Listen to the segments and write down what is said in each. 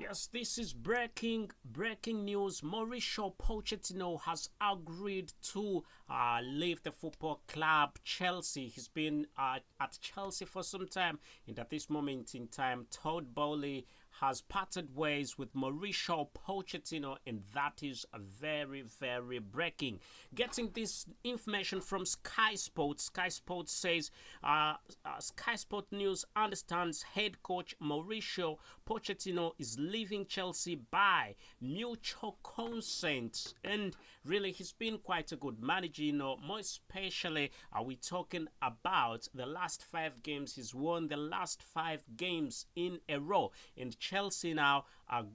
Yes, this is breaking news. Mauricio Pochettino has agreed to leave the football club Chelsea. He's been at Chelsea for some time, and at this moment in time, Todd Bowley has parted ways with Mauricio Pochettino, and that is a very breaking. Getting this information from Sky Sports. Sky Sports says Sky Sport News understands head coach Mauricio Pochettino is leaving Chelsea by mutual consent, and really he's been quite a good manager. More especially are we talking about the last 5 games. He's won the last 5 games in a row, and Chelsea now are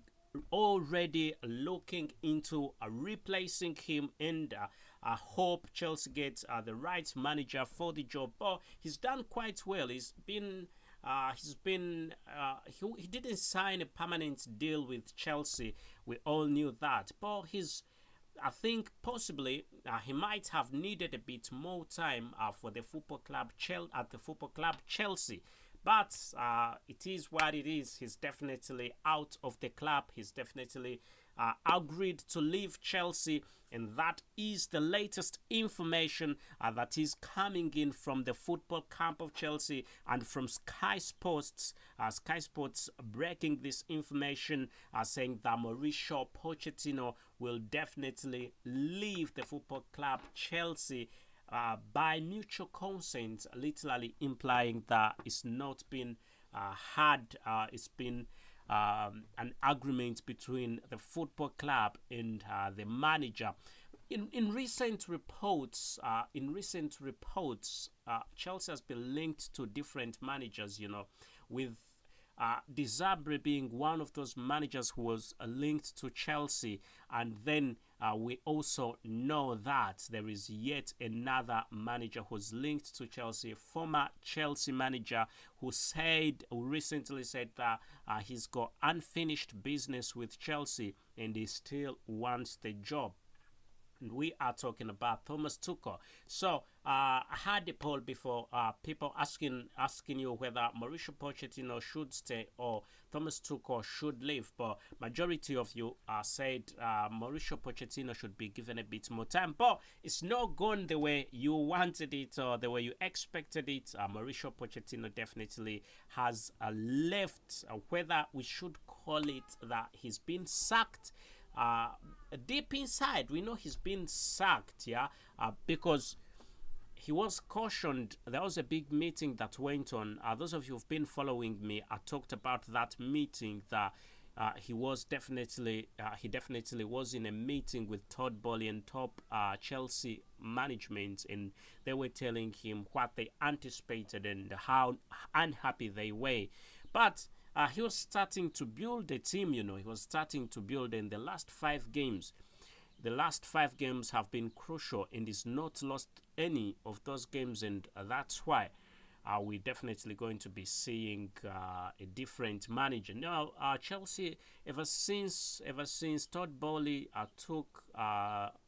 already looking into replacing him, and I hope Chelsea gets the right manager for the job. But he's done quite well. He didn't sign a permanent deal with Chelsea. We all knew that, but I think possibly he might have needed a bit more time for the football club at the football club Chelsea. But it is what it is. He's definitely out of the club. He's definitely agreed to leave Chelsea, and that is the latest information that is coming in from the football camp of Chelsea and from Sky Sports. Sky Sports breaking this information, saying that Mauricio Pochettino will definitely leave the football club Chelsea by mutual consent, literally implying that it's not been it's been an agreement between the football club and the manager. In recent reports, Chelsea has been linked to different managers. With Desabre being one of those managers who was linked to Chelsea, and then we also know that there is yet another manager who's linked to Chelsea, a former Chelsea manager who recently said that he's got unfinished business with Chelsea and he still wants the job. And we are talking about Thomas Tuchel. So I had a poll before, people asking you whether Mauricio Pochettino should stay or Thomas Tuchel should leave. But majority of you said Mauricio Pochettino should be given a bit more time. But it's not gone the way you wanted it or the way you expected it. Mauricio Pochettino definitely has left. Whether we should call it that he's been sacked, deep inside we know he's been sacked, because he was cautioned. There was a big meeting that went on. Those of you who've been following me, I talked about that meeting, that he definitely was in a meeting with Todd Bowley and top Chelsea management, and they were telling him what they anticipated and how unhappy they were. But he was starting to build a team. He was starting to build in the last 5 games. The last 5 games have been crucial, and he's not lost any of those games, and that's why we're definitely going to be seeing a different manager. Now, Chelsea, ever since Todd Bowley took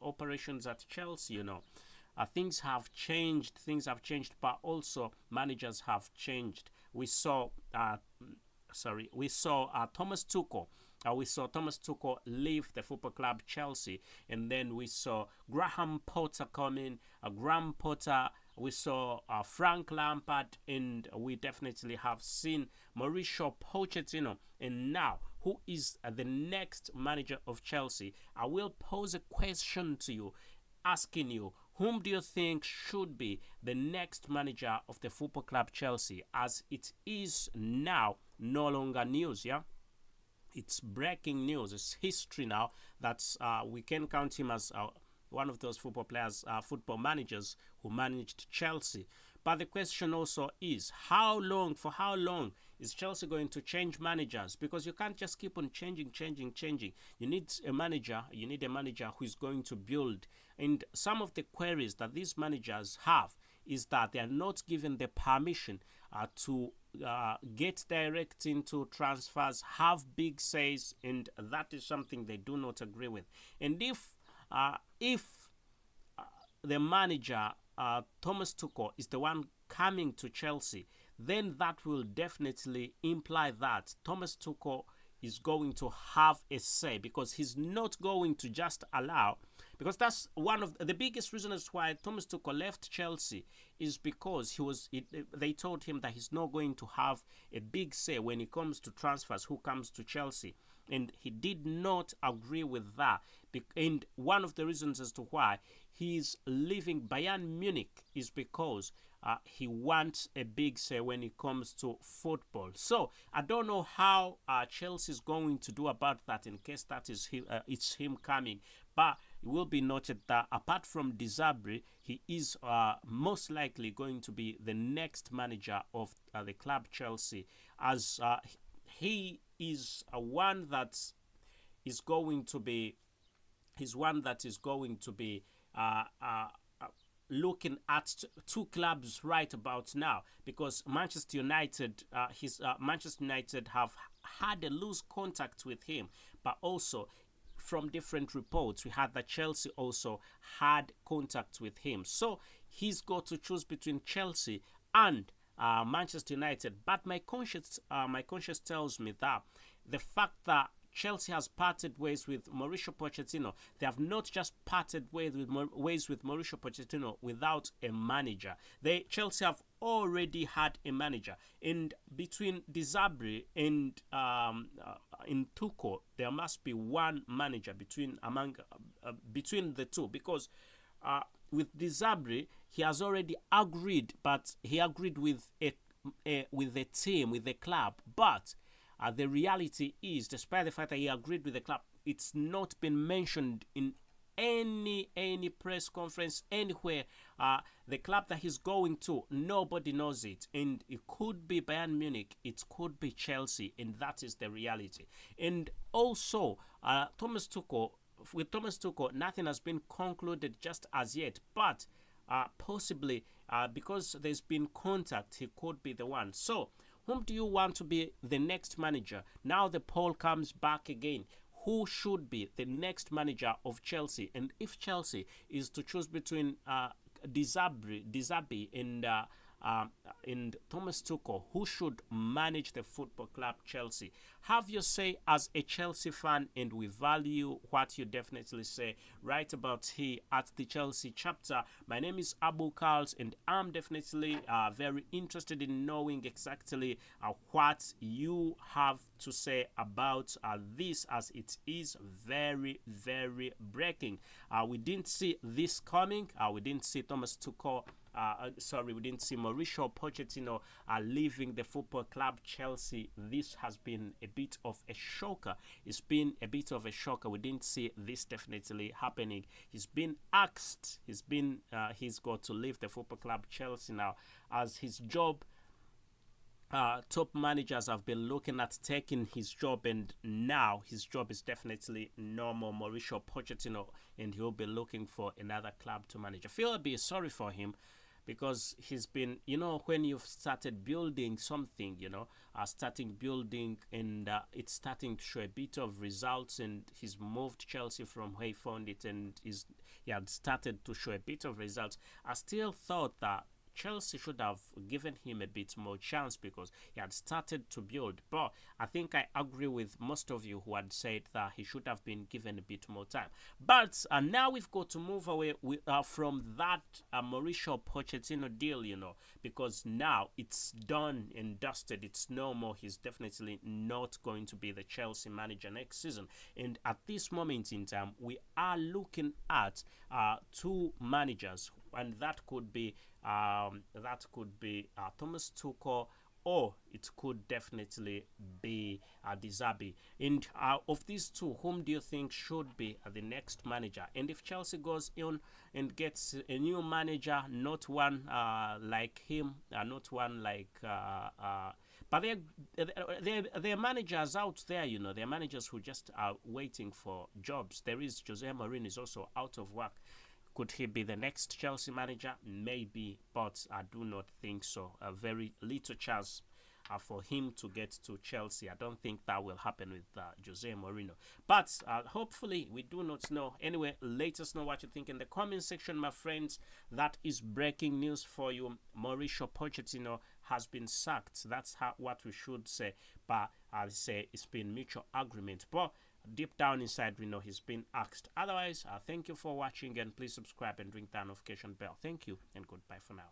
operations at Chelsea, things have changed. But also managers have changed. We saw Thomas Tuchel. We saw Thomas Tuchel leave the football club Chelsea, and then we saw Graham Potter come in. Graham Potter. We saw Frank Lampard, and we definitely have seen Mauricio Pochettino. And now, who is the next manager of Chelsea? I will pose a question to you, asking you, whom do you think should be the next manager of the football club Chelsea? As it is now no longer news, it's breaking news. It's history now. That's we can count him as one of those football managers who managed Chelsea. But the question also is, for how long is Chelsea going to change managers? Because you can't just keep on changing. You need a manager who is going to build. And some of the queries that these managers have is that they are not given the permission to get direct into transfers, have big says, and that is something they do not agree with. And if the manager Thomas Tuchel is the one coming to Chelsea, then that will definitely imply that Thomas Tuchel is going to have a say, because he's not going to just allow, because that's one of the biggest reasons why Thomas Tuchel left Chelsea, is because they told him that he's not going to have a big say when it comes to transfers, who comes to Chelsea, and he did not agree with that. And one of the reasons as to why he's leaving Bayern Munich is because he wants a big say when it comes to football. So I don't know how Chelsea is going to do about that, in case that is it's him coming. But it will be noted that apart from Desabre, he is most likely going to be the next manager of the club Chelsea, as he is one that is going to be looking at two clubs right about now, because Manchester United have had a loose contact with him, but also from different reports we had that Chelsea also had contact with him. So he's got to choose between Chelsea and Manchester United. But my conscience tells me that the fact that Chelsea has parted ways with Mauricio Pochettino, they have not just parted ways with Mauricio Pochettino without a manager. Chelsea have already had a manager, and between Desabre and in Tuchel, there must be one manager between the two, because with Desabre, he has already agreed, but he agreed with a team, with a club, but the reality is, despite the fact that he agreed with the club, it's not been mentioned in any press conference anywhere. The club that he's going to, nobody knows it, and it could be Bayern Munich, it could be Chelsea, and that is the reality. And also, Thomas Tuchel, nothing has been concluded just as yet, but possibly because there's been contact, he could be the one. So whom do you want to be the next manager? Now the poll comes back again. Who should be the next manager of Chelsea? And if Chelsea is to choose between Desabre and Thomas Tuchel, who should manage the football club Chelsea? Have your say as a Chelsea fan, and we value what you definitely say right about here at the Chelsea chapter. My name is Abu KALS, and I'm definitely very interested in knowing exactly what you have to say about this, as it is very, very breaking. We didn't see this coming. We didn't see Thomas Tuchel we didn't see Mauricio Pochettino leaving the football club Chelsea. This has been a bit of a shocker. It's been a bit of a shocker. We didn't see this definitely happening. He's been axed. He's got to leave the football club Chelsea now, as his job. Top managers have been looking at taking his job, and now his job is definitely no more Mauricio Pochettino, and he'll be looking for another club to manage. I feel a bit sorry for him, because he's been, when you've started building something, starting building, and it's starting to show a bit of results, and he's moved Chelsea from where he found it, and he had started to show a bit of results. I still thought that Chelsea should have given him a bit more chance, because he had started to build. But I think I agree with most of you who had said that he should have been given a bit more time. But now we've got to move away from that Mauricio Pochettino deal, because now it's done and dusted. It's no more. He's definitely not going to be the Chelsea manager next season. And at this moment in time, we are looking at two managers, and that could be Thomas Tuchel, or it could definitely be Desabre. And of these two, whom do you think should be the next manager? And if Chelsea goes in and gets a new manager, not one like him, not one like but there are managers out there, there are managers who just are waiting for jobs. There is Jose Mourinho, is also out of work. Could he be the next Chelsea manager? Maybe, but I do not think so. A very little chance for him to get to Chelsea. I don't think that will happen with Jose Mourinho. But hopefully, we do not know. Anyway, let us know what you think in the comment section, my friends. That is breaking news for you. Mauricio Pochettino has been sacked. That's what we should say. But I say it's been mutual agreement. But deep down inside, we know he's been asked. Otherwise, thank you for watching, and please subscribe and ring that notification bell. Thank you and goodbye for now.